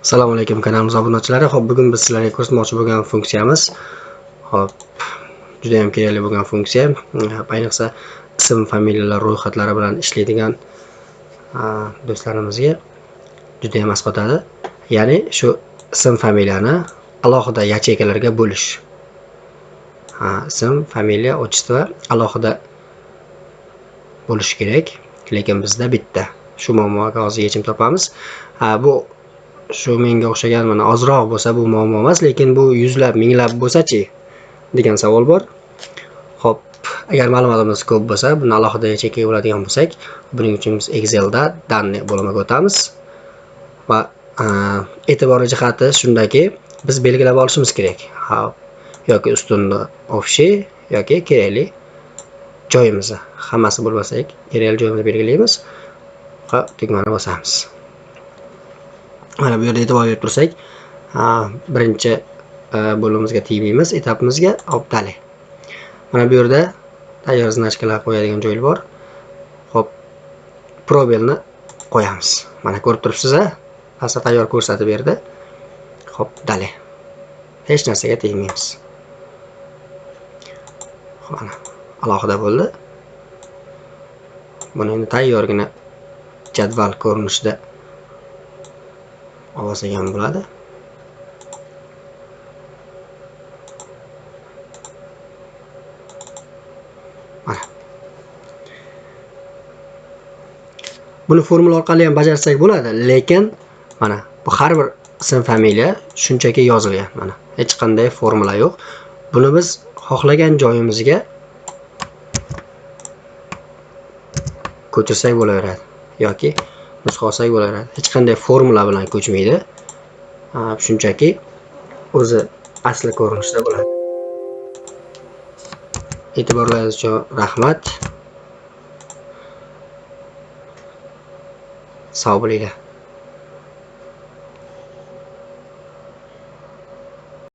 Assalomu alaykum kanalimiz obunachilari. Xo'p, bugun biz sizlarga ko'rsatmoqchi bo'lgan funksiyamiz, xo'p, juda ham kerakli bo'lgan funksiya. Ayniqsa ism, familiyalar ro'yxatlari bilan ishlaydigan do'stlarimizga juda ham asqotadi. Ya'ni shu ism, familiyani alohida yacheykalarga bo'lish. Ism, familiya, otchество alohida bo'lishi kerak, lekin bizda bitta. Shu muammoga hozir yechim topamiz. Bu shu menga o'xshagan mana ozroq bo'lsa bu muammo emas, lekin bu yuzlab, minglab bo'lsa-chi degan savol bor. Xo'p, agar ma'lumotimiz ko'p bo'lsa, buni alohida yacheykaga bo'ladigan bo'lsak, buning uchun biz Excelda данные bo'limiga o'tamiz va e'tiborli jihati shundaki, biz belgilab olishimiz kerak. Yoki ustunda общий yoki kerakli joyimizni, hammasi bo'lmasak, kerakli joyimizni belgilaymiz va tugmani bosamiz. Mana bu yerda e'tibor berib tursak, birinchi bo'limimizga tegmaymiz, etapimizga obdali. Mana bu yerda tayyor znachkalar qo'yadigan joy bor. Xo'p, probelni qo'yamiz. Mana ko'rib turibsiz, pastda tayyor ko'rsatib berdi. Xo'p, dali. Hech narsaga tegmaymiz. Mana alohida bo'ldi. Buni endi tayyorgina jadval ko'rinishida olsak ham bo'ladi. Mana. Buni formula orqali ham bajarsak bo'ladi, lekin mana bu har bir ism, familiya shunchaki yozilgan. Mana hech qanday formula yo'q. Buni biz xohlagan joyimizga ko'chirsak bo'laveradi yoki nusxasak bo'laveradi. Hech qanday formula bilan ko'chmaydi. Shunchaki o'zi asli ko'rinishda bo'ladi. E'tiborlaringiz uchun rahmat. Sog' bo'linglar.